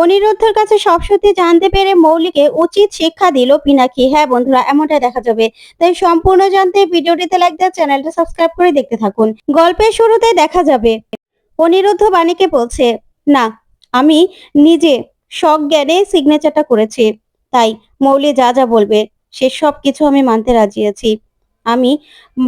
অনিরুদ্ধের কাছে সব সত্যি জানতে পেরে মৌলিকে উচিত শিক্ষা দিল পিনাকি। হ্যাঁ বন্ধুরা, এমনটাই দেখা যাবে। তাই সম্পূর্ণ জানতে ভিডিওটিতে লাইক দিয়ে চ্যানেলটা সাবস্ক্রাইব করে দেখতে থাকুন। গল্পের শুরুতে দেখা যাবে অনিরুদ্ধ বাণীকে বলছে, না, আমি নিজে সজ্ঞানে সিগনেচারটা করেছি, তাই মৌলি যা যা বলবে সে সব কিছু আমি মানতে রাজি আছি। আমি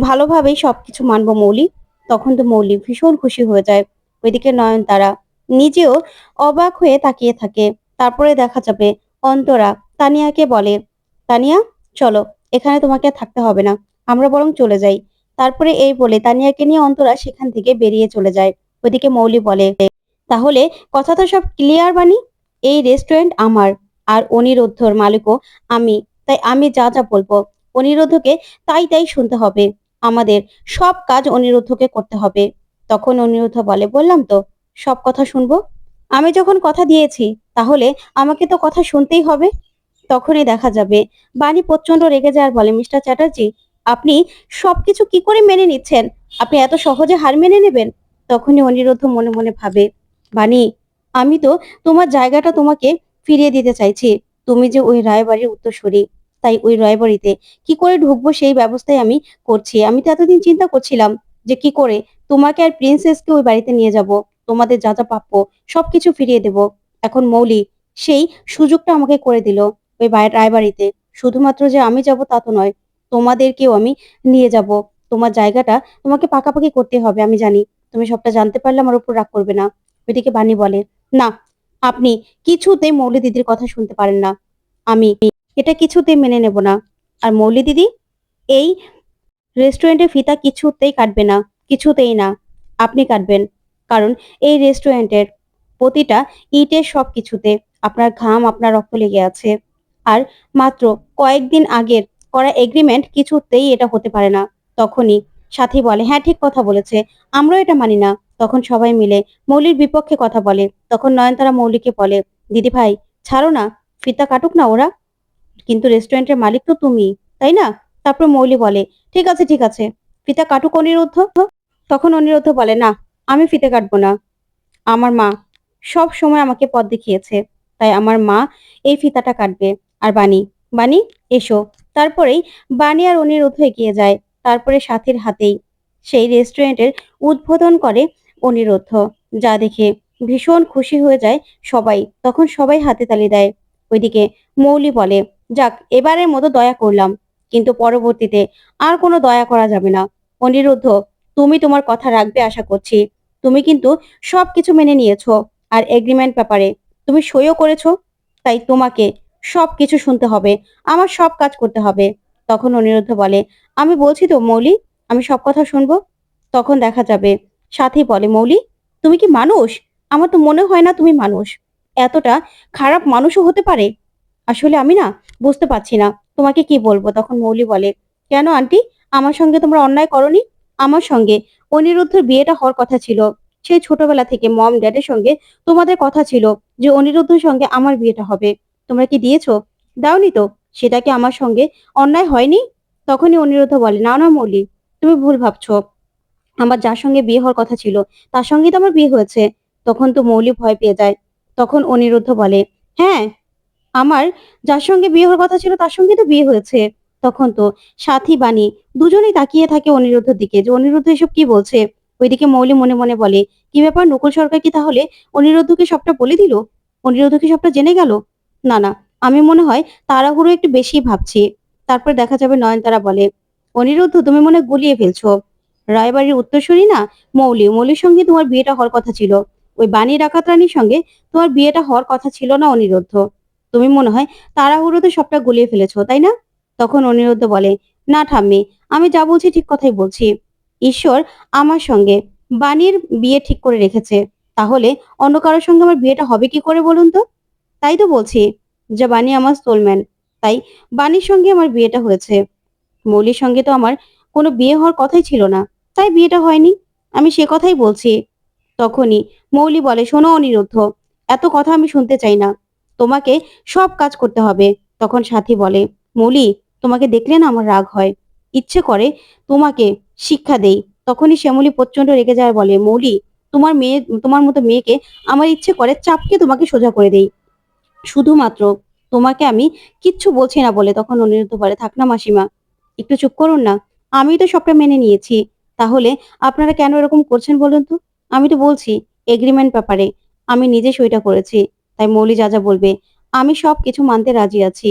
ভালোভাবেই সবকিছু মানবো মৌলি। তখন তো মৌলি ভীষণ খুশি হয়ে যায়। ওইদিকে নয়নতারা নিজেও অবাক হয়ে তাকিয়ে থাকে। তারপরে দেখা যাবে অন্তরা তানিয়াকে বলে, তানিয়া চলো, এখানে তোমাকে আর থাকতে হবে না, আমরা বরং চলে যাই। তারপরে এই বলে তানিয়াকে নিয়ে অন্তরা সেখান থেকে বেরিয়ে চলে যায়। ওইদিকে মৌলি বলে, তাহলে কথা তো সব ক্লিয়ার বানি, এই রেস্টুরেন্ট আমার, আর অনিরুদ্ধর মালিকও আমি, তাই আমি যা যা বলবো অনিরুদ্ধকে তাই তাই শুনতে হবে। আমাদের সব কাজ অনিরুদ্ধকে করতে হবে। তখন অনিরুদ্ধ বলে, বললাম তো সব কথা শুনবো। আমি যখন কথা দিয়েছি তাহলে আমাকে তো কথা শুনতেই হবে। তখনই দেখা যাবে বাণী প্রচন্ড রেগে যায় আর বলে, মিস্টার চ্যাটার্জি, আপনি সবকিছু কি করে মেনে নিচ্ছেন? আপনি এত সহজে হার মেনে নেবেন? তখনই অনিরুদ্ধ মনে মনে ভাবে, বাণী, আমি তো তোমার জায়গাটা তোমাকে ফিরিয়ে দিতে চাইছি। তুমি যে ওই রায়বাড়ির উত্তরসূরি, তাই ওই রায়বাড়িতে কি করে ঢুকবো সেই ব্যবস্থাই আমি করছি। আমি তো এতদিন চিন্তা করছিলাম যে কি করে তোমাকে আর প্রিন্সেসকে ওই বাড়িতে নিয়ে যাব, তোমাদের যা যা প্রাপ্য সবকিছু ফিরিয়ে দেব। এখন মৌলি সেই সুযোগটা আমাকে করে দিল ওই রায়বাড়িতে। শুধুমাত্র যে আমি যাব তা তো নয়, তোমাদেরকেও আমি নিয়ে যাব। তোমার জায়গাটা তোমাকে পাকাপাকি করতে হবে। আমি জানি তুমি সবটা জানতে পারলে আমার উপর রাগ করবে না। ওইদিকে বাণী বলে, না, আপনি কিছুতেই মৌলি দিদির কথা শুনতে পারেন না। আমি এটা কিছুতেই মেনে নেব না। আর মৌলি দিদি এই রেস্টুরেন্টের ফিতা কিছুতেই কাটবে না, কিছুতেই না। আপনি কাটবেন, কারণ এই রেস্টুরেন্টের প্রতিটা ইটের সব কিছুতে আপনার ঘাম, আপনার রক্ত লেগে আছে। আর মাত্র কয়েকদিন আগের করা এগ্রিমেন্ট কিছুতেই এটা হতে পারে না। তখনই সাথী বলে, হ্যাঁ ঠিক কথা বলেছে, আমরাও এটা মানি না। তখন সবাই মিলে মৌলির বিপক্ষে কথা বলে। তখন নয়নতারা মৌলিকে বলে, দিদি ভাই ছাড়ো না, ফিতা কাটুক না ওরা, কিন্তু রেস্টুরেন্টের মালিক তো তুমি, তাই না? তারপর মৌলি বলে, ঠিক আছে ঠিক আছে, ফিতা কাটুক অনিরুদ্ধ। তখন অনিরুদ্ধ বলে, না, আমি ফিতে কাটবো না। আমার মা সব সময় আমাকে পথ দেখিয়েছে, তাই আমার মা এই ফিতাটা কাটবে। আর বাণী, বাণী এসো। তারপরেই বাণী আর অনিরুদ্ধ এগিয়ে যায়। তারপরে সাথীর হাতেই সেই রেস্টুরেন্টের উদ্বোধন করে অনিরুদ্ধ, যা দেখে ভীষণ খুশি হয়ে যায় সবাই। তখন সবাই হাতে তালি দেয়। ওইদিকে মৌলি বলে, যাক এবারের মতো দয়া করলাম, কিন্তু পরবর্তীতে আর কোনো দয়া করা যাবে না। অনিরুদ্ধ, তুমি তোমার কথা রাখবে আশা করছি। তুমি কিন্তু সবকিছু মেনে নিয়েছো, আর এগ্রিমেন্ট ব্যাপারে তুমি সইও করেছো, তাই তোমাকে সবকিছু শুনতে হবে, আমার সব কাজ করতে হবে। তখন অনিরুদ্ধ বলে, আমি বলছি তো মৌলি, আমি সব কথা শুনবো। তখন দেখা যাবে সাথী বলে, মৌলি তুমি কি মানুষ? আমার তো মনে হয় না তুমি মানুষ। এতটা খারাপ মানুষও হতে পারে? আসলে আমি না বুঝতে পারছি না তোমাকে কি বলবো। তখন মৌলি বলে, কেন আন্টি, আমার সঙ্গে তোমরা অন্যায় করনি? আমার সঙ্গে অনিরুদ্ধের বিয়েটা হওয়ার কথা ছিল। সেই ছোটবেলা থেকে মম ড্যাডের সঙ্গে তোমাদের কথা ছিল যে অনিরুদ্ধের সঙ্গে আমার বিয়েটা হবে। তোমরা কি দিয়েছো? দাওনি তো। সেটা কি আমার সঙ্গে অন্যায় হয়নি? তখনই অনিরুদ্ধ বলে, না না মৌলি, তুমি ভুল ভাবছো। আমার যার সঙ্গে বিয়ে হওয়ার কথা ছিল তার সঙ্গেই তো আমার বিয়ে হয়েছে। তখন তো মৌলি ভয় পেয়ে যায়। তখন অনিরুদ্ধ বলে, হ্যাঁ, আমার যার সঙ্গে বিয়ে হওয়ার কথা ছিল তার সঙ্গে তো বিয়ে হয়েছে। তখন তো সাথী বাণী দুজনেই তাকিয়ে থাকে অনিরুদ্ধের দিকে, যে অনিরুদ্ধ এসব কি বলছে। ওইদিকে মৌলি মনে মনে বলে, কি ব্যাপার, নকুল সরকার কি তাহলে অনিরুদ্ধকে সবটা বলে দিল? অনিরুদ্ধ কি সবটা জেনে গেল? না না, আমি মনে হয় তাড়াহুড়ো একটু বেশি ভাবছি। তারপর দেখা যাবে নয়নতারা বলে, অনিরুদ্ধ তুমি মনে হয় গুলিয়ে ফেলছো। রায়বাড়ির উত্তরসূরি না মৌলি, মৌলির সঙ্গে তোমার বিয়েটা হওয়ার কথা ছিল। ওই বাণী ডাকাত রানীর সঙ্গে তোমার বিয়েটা হওয়ার কথা ছিল না অনিরুদ্ধ। তুমি মনে হয় তাড়াহুড়োতে সবটা গুলিয়ে ফেলেছো, তাই না? তখন অনিরুদ্ধ বলে, না ঠাম্মি, আমি যা বলছি ঠিক কথাই বলছি। ঈশ্বর আমার সঙ্গে বাণীর বিয়ে ঠিক করে রেখেছে, তাহলে অন্য কারোর সঙ্গে আমার বিয়েটা হবে কি করে বলুন তো? তাই তো বলছি যে বাণী আমার সোলম্যান, তাই বাণীর সঙ্গে আমার বিয়েটা হয়েছে। মৌলির সঙ্গে তো আমার কোনো বিয়ে হওয়ার কথাই ছিল না, তাই বিয়েটা হয়নি। আমি সে কথাই বলছি। তখনই মৌলি বলে, শোনো অনিরুদ্ধ, এত কথা আমি শুনতে চাই না, তোমাকে সব কাজ করতে হবে। তখন সাথী বলে, মৌলি তোমাকে দেখলে না আমার রাগ হয়, ইচ্ছে করে তোমাকে শিক্ষা দেই। তখনই শ্যামলী প্রচন্ড রেগে যায়, বলে, মৌলি তোমার মতো মেয়েকে আমার ইচ্ছে করে চাপকে তোমাকে সোজা করে দেই। শুধুমাত্র তোমাকে আমি কিচ্ছু বলছি না বলে। তখন অনিরুদ্ধ বলে, থাক না মাসিমা, একটু চুপ করুন না। আমি তো সবটা মেনে নিয়েছি। তাহলে আপনারা কেন এরকম করছেন বলুন তো? আমি তো বলছি এগ্রিমেন্ট ব্যাপারে আমি নিজে সইটা করেছি। তাই মৌলি যা যা বলবে আমি সবকিছু মানতে রাজি আছি।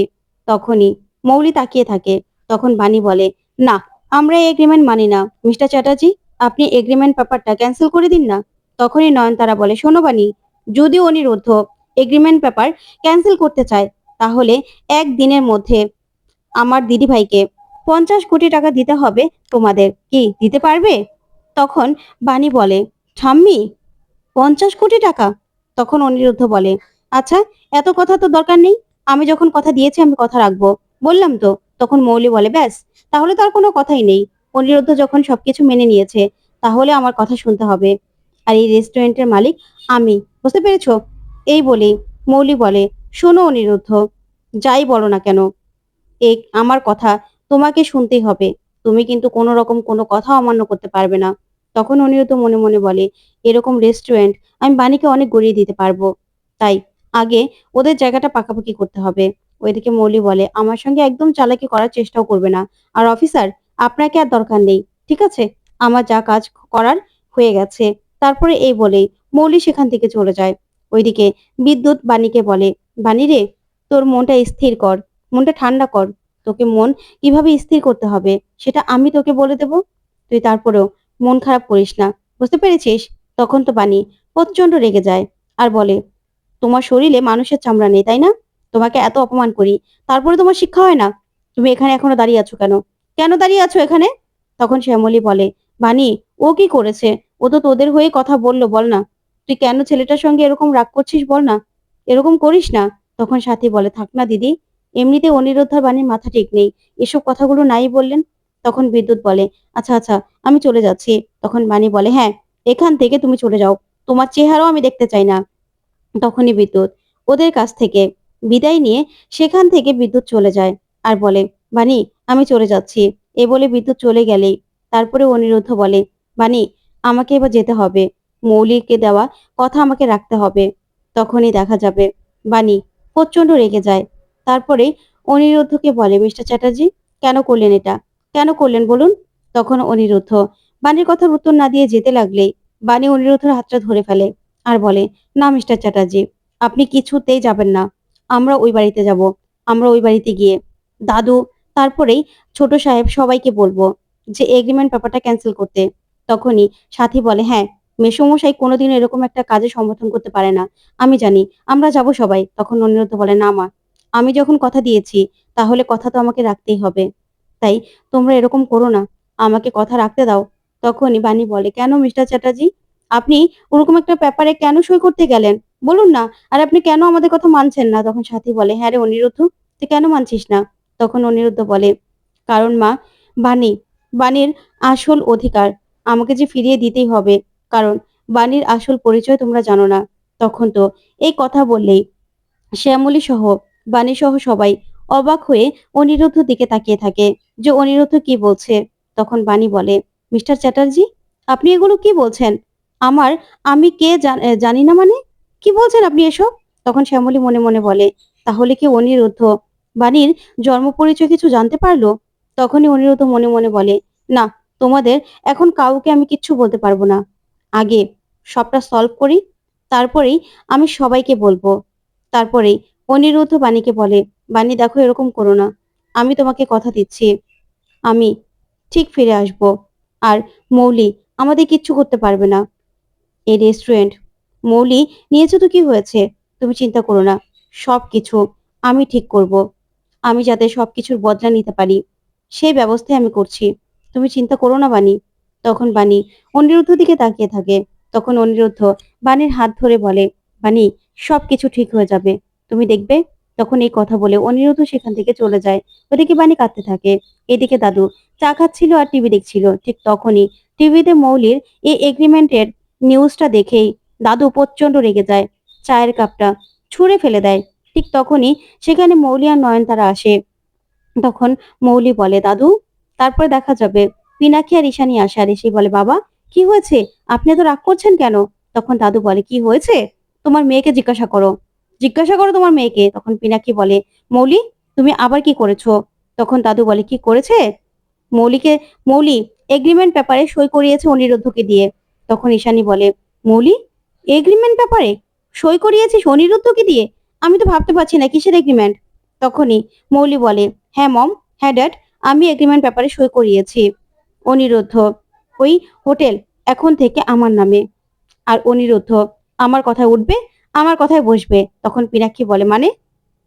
তখনই মৌলি তাকিয়ে থাকে। তখন বাণী বলে, না, আমরা এই এগ্রিমেন্ট মানি না। মিস্টার চ্যাটার্জি, আপনি এগ্রিমেন্ট পেপারটা ক্যান্সেল করে দিন না। তখনই নয়নতারা বলে, শোনো বাণী, যদি অনিরুদ্ধ এগ্রিমেন্ট পেপার ক্যান্সেল করতে চায় তাহলে একদিনের মধ্যে আমার দিদিভাইকে 50 কোটি টাকা দিতে হবে। তোমাদের কি দিতে পারবে? তখন বাণী বলে, ঠাম্মি, 50 কোটি টাকা? তখন অনিরুদ্ধ বলে, আচ্ছা, এত কথা তো দরকার নেই। আমি যখন কথা দিয়েছি আমি কথা রাখবো, বললাম তো। তখন মৌলি বলে, ব্যাস, তাহলে তো আর কোনো কথাই নেই। অনিরুদ্ধ যখন সবকিছু মেনে নিয়েছে তাহলে আমার কথা শুনতে হবে। আর এই রেস্টুরেন্টের মালিক আমি, বুঝতে পেরেছো? এই বলেই মৌলি বলে, শোনো অনিরুদ্ধ, যাই বলো না কেন, আমার কথা তোমাকে শুনতেই হবে। তুমি কিন্তু কোনো রকম কোনো কথা অমান্য করতে পারবে না। তখন অনিরুদ্ধ মনে মনে বলে, এরকম রেস্টুরেন্ট আমি বাণীকে অনেক গড়িয়ে দিতে পারবো। তাই আগে ওদের জায়গাটা পাকাপাকি করতে হবে। ওইদিকে মৌলি বলে, আমার সঙ্গে একদম চালাকি করার চেষ্টাও করবে না। আর অফিসার, আপনাকে আর দরকার নেই, ঠিক আছে? আমার যা কাজ করার হয়ে গেছে। তারপরে এই বলেই মৌলি সেখান থেকে চলে যায়। ওইদিকে বিদ্যুৎ বাণীকে বলে, বাণী রে, তোর মনটা স্থির কর, মনটা ঠান্ডা কর। তোকে মন কিভাবে স্থির করতে হবে সেটা আমি তোকে বলে দেব। তুই তারপরেও মন খারাপ করিস না, বুঝতে পেরেছিস? তখন তো বাণী প্রচন্ড রেগে যায় আর বলে, তোমার শরীরে মানুষের চামড়া নেই, তাই না? তোমাকে এত অপমান করি, তারপরে তোমার শিক্ষা হয় না? তুমি এখানে এখনো দাঁড়িয়ে আছো কেন? কেন দাঁড়িয়ে আছো এখানে? তখন শ্যামলী বলে, বাণী, ও কি করেছে? ও তো তোদের হয়ে কথা বললো, বল না। তুই কেন ছেলেটার সঙ্গে এরকম রাগ করছিস বল না, এরকম করিস না। তখন সাথী বলে, থাক না দিদি, এমনিতে অনিরুদ্ধ আর বাণীর মাথা ঠিক নেই, এসব কথাগুলো নাই বললেন। তখন বিদ্যুৎ বলে, আচ্ছা আচ্ছা, আমি চলে যাচ্ছি। তখন বাণী বলে, হ্যাঁ, এখান থেকে তুমি চলে যাও, তোমার চেহারাও আমি দেখতে চাই না। তখনই বিদ্যুৎ ওদের কাছ থেকে বিদায় নিয়ে সেখান থেকে বিদ্যুৎ চলে যায় আর বলে, বাণী, আমি চলে যাচ্ছি। এ বলে বিদ্যুৎ চলে গেলেই তারপরে অনিরুদ্ধ বলে, বাণী, আমাকে এবার যেতে হবে। মৌলিককে দেওয়া কথা আমাকে রাখতে হবে। তখনই দেখা যাবে বাণী প্রচন্ড রেগে যায়। তারপরে অনিরুদ্ধকে বলে, মিস্টার চ্যাটার্জি, কেন করলেন এটা? কেন করলেন বলুন? তখন অনিরুদ্ধ বাণীর কথার উত্তর না দিয়ে যেতে লাগলেই বাণী অনিরুদ্ধের হাতটা ধরে ফেলে আর বলে, না মিস্টার চ্যাটার্জি, আপনি কিছুতেই যাবেন না। আমরা ওই বাড়িতে যাব। আমরা ওই বাড়িতে গিয়ে দাদু, তারপরেই ছোট সাহেব সবাইকে বলবো যে এগ্রিমেন্ট পেপারটা ক্যান্সেল করতে। তখনই সাথী বলে, হ্যাঁ, মেসোমশাই কোনোদিন এরকম একটা কাজে সমর্থন করতে পারে না। আমি জানি, আমরা যাব সবাই। তখন অনিরুদ্ধ বলে, না মা, আমি যখন কথা দিয়েছি তাহলে কথা তো আমাকে রাখতেই হবে। তাই তোমরা এরকম করো না, আমাকে কথা রাখতে দাও। তখনই বাণী বলে, কেন মিস্টার চ্যাটার্জি, আপনি ওরকম একটা ব্যাপারে কেন সই করতে গেলেন বলুন না? আর আপনি কেন আমাদের কথা মানছেন না? তখন সাথী বলে, হ্যাঁ রে অনিরুদ্ধ, তুই কেন মানছিস না? তখন অনিরুদ্ধ বলে, কারণ মা, বাণী, বাণীর আসল অধিকার আমাকে যে ফিরিয়ে দিতেই হবে। কারণ বাণীর আসল পরিচয় তোমরা জানো না। তখন তো এই কথা বললেই শ্যামলী সহ বাণী সহ সবাই অবাক হয়ে অনিরুদ্ধর দিকে তাকিয়ে থাকে যে অনিরুদ্ধ কি বলছে। তখন বাণী বলে, মিস্টার চ্যাটার্জি, আপনি এগুলো কি বলছেন? আমার, আমি কে জানি না মানে? কি বলছেন আপনি এসব? তখন শ্যামলী মনে মনে বলে, তাহলে কি অনিরুদ্ধ বাণীর জন্ম পরিচয় কিছু জানতে পারলো? তখনই অনিরুদ্ধ মনে মনে বলে, না, তোমাদের এখন কাউকে আমি কিচ্ছু বলতে পারবো না। আগে সবটা সলভ করি, তারপরেই আমি সবাইকে বলবো। তারপরেই অনিরুদ্ধ বাণীকে বলে, বাণী দেখো, এরকম করো না। আমি তোমাকে কথা দিচ্ছি, আমি ঠিক ফিরে আসব। আর মৌলি আমাদের কিচ্ছু করতে পারবে না। এই রেস্টুরেন্ট মৌলি নিয়েছো তো কি হয়েছে? তুমি চিন্তা করো না, সবকিছু আমি ঠিক করব। আমি যাতে সবকিছুর বদলা নিতে পারি সেই ব্যবস্থাই আমি করছি। তুমি চিন্তা করো না বাণী। তখন বাণী অনিরুদ্ধ দিকে তাকিয়ে থাকে। তখন অনিরুদ্ধ বাণীর হাত ধরে বলে, বাণী, সবকিছু ঠিক হয়ে যাবে, তুমি দেখবে। তখন এই কথা বলে অনিরুদ্ধ সেখান থেকে চলে যায়। ওদিকে বাণী কাঁদতে থাকে। এদিকে দাদু চা খাচ্ছিল আর টিভি দেখছিল। ঠিক তখনই টিভিতে মৌলির এই এগ্রিমেন্টের নিউজটা দেখেই দাদু প্রচন্ড রেগে যায়, চায়ের কাপটা ছুঁড়ে ফেলে দেয়। ঠিক তখনই সেখানে মৌলি আর নয়নতারা আসে। তখন মৌলি বলে, দাদু, তারপরে দেখা যাবে। পিনাকি আর ঈশানী আসে আর এসে বলে, বাবা, কি হয়েছে? আপনি এত রাগ করছেন কেন? তখন দাদু বলে, কি হয়েছে? তোমার মেয়েকে জিজ্ঞাসা করো। জিজ্ঞাসা করো তোমার মেয়েকে। তখন পিনাকি বলে, মৌলি তুমি আবার কি করেছো? তখন দাদু বলে, কি করেছে? মৌলিকে মৌলি এগ্রিমেন্ট পেপারে সই করিয়েছে অনিরুদ্ধকে দিয়ে। তখন ঈশানী বলে, মৌলি এগ্রিমেন্ট পেপারে সই করিয়েছিস অনিরুদ্ধকে দিয়ে? আমি তো ভাবতে পারছি না কিসের এগ্রিমেন্ট। তখনই মৌলি বলে, হ্যাঁ মম, হ্যাঁ ড্যাড, আমি এগ্রিমেন্ট পেপারে সই করিয়েছি। অনিরুদ্ধ ওই হোটেল এখন থেকে আমার নামে। আর অনিরুদ্ধ আমার কথায় উঠবে, আমার কথায় বসবে। তখন পিনাক্ষী বলে, মানে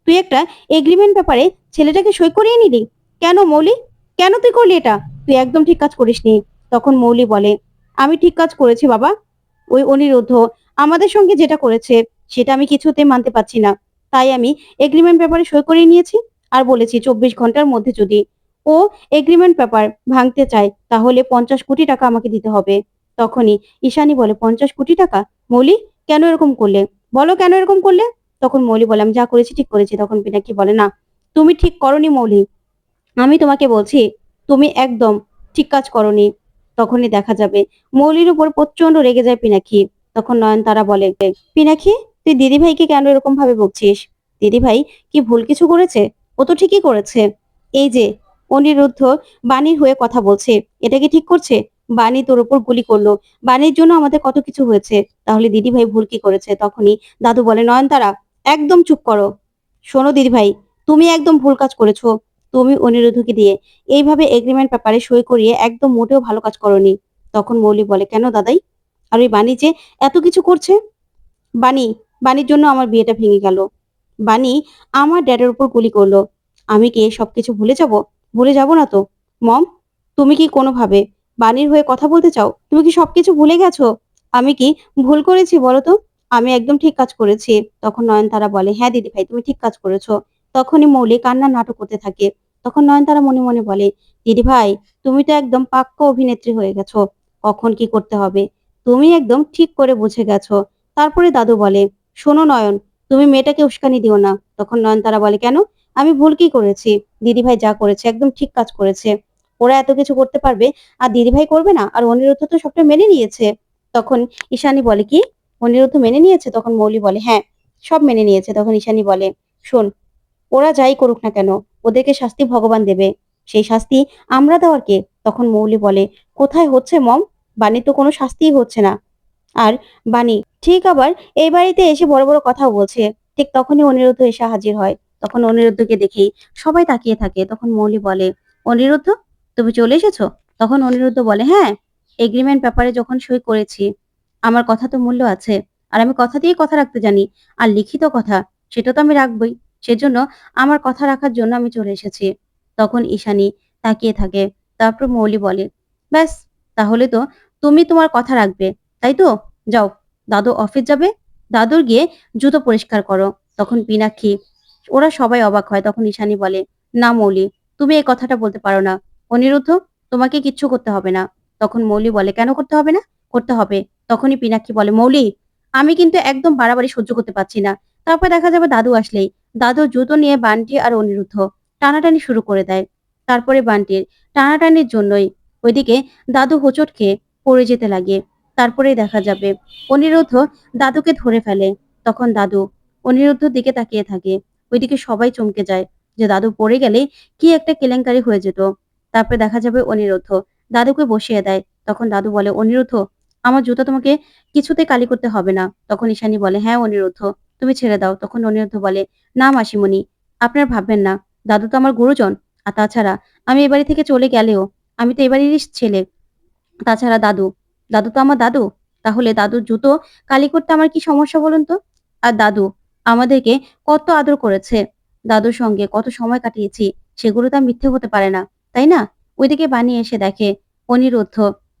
তুই একটা এগ্রিমেন্ট পেপারে ছেলেটাকে সই করিয়ে নিলি? কেন মৌলি, কেন তুই করলি এটা? তুই একদম ঠিক কাজ করিসনি। তখন মৌলি বলে, আমি ঠিক কাজ করেছি বাবা। ওই অনিরুদ্ধ আমাদের সঙ্গে যেটা করেছে সেটা আমি কিছুতেই মানতে পারছি না। তাই আমি এগ্রিমেন্ট পেপারে সই করিয়ে নিয়েছি আর বলেছি 24 ঘন্টার মধ্যে যদি ও এগ্রিমেন্ট পেপার ভাঙতে চায় তাহলে 50 কোটি টাকা আমাকে দিতে হবে। তখনই ঈশানী বলে, 50 কোটি টাকা? মৌলি কেন এরকম করলে? বলো কেন এরকম করলে? তখন মৌলি বলে, আমি যা করেছি ঠিক করেছি। তখন পিনাকি বলে, না তুমি ঠিক করনি মৌলি, আমি তোমাকে বলছি তুমি একদম ঠিক কাজ করনি। তখনই দেখা যাবে মৌলির উপর প্রচন্ড রেগে যায় পিনাকি। তখন নয়নতারা বলে, পিনাকি তুই দিদিভাইকে কেন এরকম ভাবে বকছিস? দিদিভাই কি ভুল কিছু করেছে? ও তো ঠিকই করেছে। এই যে অনিরুদ্ধ বাণীর হয়ে কথা বলছে, এটা কি ঠিক করছে? বাণী তোর উপর গুলি করলো, বাণীর জন্য আমাদের কত কিছু হয়েছে, তাহলে দিদিভাই ভুল কি করেছে? তখনই দাদু বলে, নয়নতারা একদম চুপ করো। শোনো দিদিভাই, তুমি একদম ভুল কাজ করেছো। তুমি অনিরুদ্ধকে দিয়ে এইভাবে এগ্রিমেন্ট পেপারে সই করিয়ে একদম মোটেও ভালো কাজ করনি। তখন মৌলি বলে, কেন দাদাই? আর ওই বাণী যে এত কিছু করছে, বাণী বাণীর জন্য আমার বিয়েটা ভেঙে গেল। বাণী আমার ড্যাডের উপর গুলি করলো। আমি কি সবকিছু ভুলে যাব? ভুলে যাব না তো। মম, তুমি কি কোনোভাবে বাণীর হয়ে কথা বলতে চাও? তুমি কি সবকিছু ভুলে গেছো? আমি কি ভুল করেছি বলো তো? আমি একদম ঠিক কাজ করেছি। তখন নয়নতারা বলে, হ্যাঁ দিদি ভাই তুমি ঠিক কাজ করেছো। তখনই মৌলি কান্নার নাটক করতে থাকে। তখন নয়নতারা মনে মনে বলে, দিদি ভাই তুমি তো একদম পাক্কা অভিনেত্রী হয়ে গেছো, কখন কি করতে হবে তুমি একদম ঠিক করে বুঝে গেছো। তারপরে দাদু বলে, শোনো নয়ন, তুমি মেয়েটাকে উস্কানি দিও না। তখন নয়নতারা বলে, কেন? আমি ভুল কি করেছি? দিদিভাই যা করেছে একদম ঠিক কাজ করেছে। ওরা এত কিছু করতে পারবে আর দিদিভাই করবে না? আর অনিরুদ্ধ তো সবটা মেনে নিয়েছে। তখন ঈশানী বলে, কি অনিরুদ্ধ মেনে নিয়েছে? তখন মৌলি বলে, হ্যাঁ সব মেনে নিয়েছে। তখন ঈশানী বলে, শোন, ওরা যাই করুক না কেন ওদেরকে শাস্তি ভগবান দেবে। সেই শাস্তি আমরা দেওয়ার কে? তখন মৌলি বলে, কোথায় হচ্ছে মম? বাণীর তো কোনো শাস্তিই হচ্ছে না। আর বাণী ঠিক আবার এই বাড়িতে এসে বড় বড় কথা বলছে। ঠিক তখনই অনিরুদ্ধ এসে হাজির হয়। তখন অনিরুদ্ধকে দেখেই সবাই তাকিয়ে থাকে। তখন মৌলি বলে, অনিরুদ্ধ তুমি চলে এসেছো? তখন অনিরুদ্ধ বলে, হ্যাঁ, এগ্রিমেন্ট পেপারে যখন সই করেছি আমার কথা তো মূল্য আছে। আর আমি কথা দিয়ে কথা রাখতে জানি। আর লিখিত কথা সেটা তো আমি রাখবই। সেজন্য আমার কথা রাখার জন্য আমি চলে এসেছি। তখন ঈশানী তাকিয়ে থাকে। তারপর মৌলি বলে, ব্যাস, তাহলে তো তুমি তোমার কথা রাখবে, তাই তো? যাও, দাদু অফিস যাবে, দাদুর গিয়ে জুতো পরিষ্কার করো। তখন পিনাক্ষী ওরা সবাই অবাক হয়। তখন ঈশানী বলে, না মৌলি, তুমি এই কথাটা বলতে পারো না। অনিরুদ্ধ তোমাকে কিচ্ছু করতে হবে না। তখন মৌলি বলে, কেন করতে হবে না? করতে হবে। তখনই পিনাক্ষী বলে, মৌলি আমি কিন্তু একদম বাড়াবাড়ি সহ্য করতে পারছি না। তারপর দেখা যাবে দাদু আসলেই দাদুর জুতো নিয়ে বান্টি আর অনিরুদ্ধ টানাটানি শুরু করে দেয়। তারপরে বান্টির টানাটানির জন্যই ওইদিকে দাদু হোঁচট খেয়ে পড়ে যেতে লাগে। তারপরেই দেখা যাবে অনিরুদ্ধ দাদুকে ধরে ফেলে। তখন দাদু অনিরুদ্ধর দিকে তাকিয়ে থাকে। ওইদিকে সবাই চমকে যায় যে দাদু পড়ে গেলে কি একটা কেলেঙ্কারি হয়ে যেত। তারপরে দেখা যাবে অনিরুদ্ধ দাদুকে বসিয়ে দেয়। তখন দাদু বলে, অনিরুদ্ধ আমার জুতো তোমাকে কিছুতে কালি করতে হবে না। তখন ঈশানী বলে, হ্যাঁ অনিরুদ্ধ তুমি ছেড়ে দাও। তখন অনিরুদ্ধ বলে, না মাসিমণি, আপনার ভাববেন না, দাদু তো আমার গুরুজন। আর তাছাড়া আমি এ বাড়ি থেকে চলে গেলেও আমি তো এ বাড়িরই ছেলে। তাছাড়া দাদু, দাদু তো আমার দাদু। তাহলে দাদুর জুতো কালি করতে আমার কি সমস্যা বলুন তো? আর দাদু আমাদেরকে কত আদর করেছে, দাদুর সঙ্গে কত সময় কাটিয়েছি, সেগুলো তো আর মিথ্যে হতে পারে না, তাই না? ওইদিকে বানি এসে দেখে অনিরুদ্ধ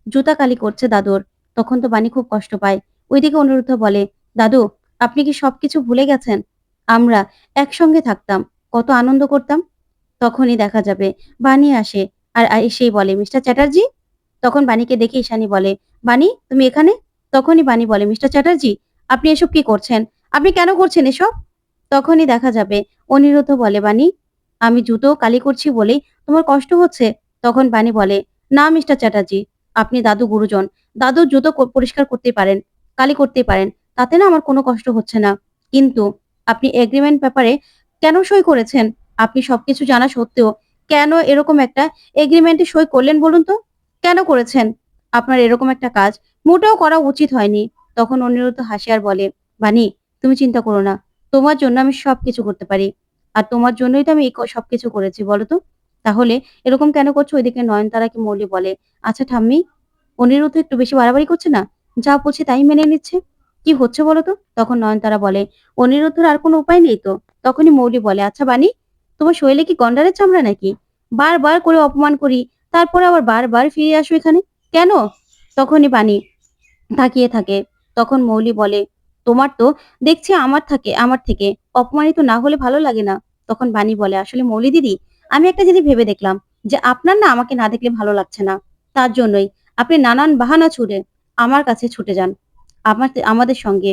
জুতা কালি করছে দাদুর। তখন তো বানি খুব কষ্ট পায়। ওইদিকে অনিরুদ্ধ বলে, দাদু আপনি কি সবকিছু ভুলে গেছেন? আমরা একসঙ্গে থাকতাম, কত আনন্দ করতাম। তখনই দেখা যাবে বানি আসে আর এসেই বলে, মিস্টার চ্যাটার্জি। তখন বাণীকে দেখে ঈশানী বলে, বাণী তুমি এখানে? তখনই বাণী বলে, মিস্টার চ্যাটার্জি আপনি এসব কি করছেন? আপনি কেন করছেন এসব? তখনই দেখা যাবে অনিরুদ্ধ বলে, বাণী আমি জুতো কালি করছি বলেই তোমার কষ্ট হচ্ছে? তখন বাণী বলে, না মিস্টার চ্যাটার্জি, আপনি দাদু গুরুজন, দাদুর জুতো পরিষ্কার করতেই পারেন, কালি করতেই পারেন, তাতে না আমার কোনো কষ্ট হচ্ছে না। কিন্তু আপনি এগ্রিমেন্ট পেপারে কেন সই করেছেন? আপনি সবকিছু জানা সত্ত্বেও কেন এরকম একটা এগ্রিমেন্টে সই করলেন বলুন তো? কেন করেছেন? আপনার এরকম একটা কাজ মোটেও করা উচিত হয়নি। তখন অনিরুদ্ধ হাসে আর বলে, "বানি, তুমি চিন্তা করো না। তোমার জন্য আমি সবকিছু করতে পারি। আর তোমার জন্যই তো আমি সবকিছু করেছি বলো তো? তাহলে এরকম কেন করছো?" ওইদিকে নয়নতারাকে মৌলি বলে, "আচ্ছা ঠাম্মি, অনিরুদ্ধ একটু বেশি বাড়াবাড়ি করছে না? যা বলছি তাই মেনে নিচ্ছে। কি হচ্ছে বলো তো?" তখন নয়নতারা বলে, "অনিরুদ্ধর আর কোনো উপায় নেই তো?" তখনই মৌলি বলে, "আচ্ছা বানি, তোমার শরীরে কি গন্ডারের চামড়া নাকি? বারবার করে অপমান করি, তারপরে আবার বারবার ফিরে আসো এখানে। কেন?" তখনই বানি তাকিয়ে থাকে। তখন মৌলি বলে, "তোমার তো দেখছি আমার থেকে অপমানিত না হলে ভালো লাগে না।" তখন বানি বলে, "আসলে মৌলি দিদি, আমি একটা জিনিস ভেবে দেখলাম যে আপনার না আমাকে না দেখলে ভালো লাগছে না। তার জন্যই আপনি নানান বাহানা ছুড়ে আমার কাছে ছুটে যান। আমাদের সঙ্গে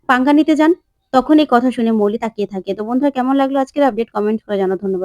পাঙ্গা নিতে যান।" তখন এই কথা শুনে মৌলি তাকিয়ে থাকে। তো বন্ধুরা, কেমন লাগলো আজকের আপডেট? কমেন্ট করে জানাও। ধন্যবাদ।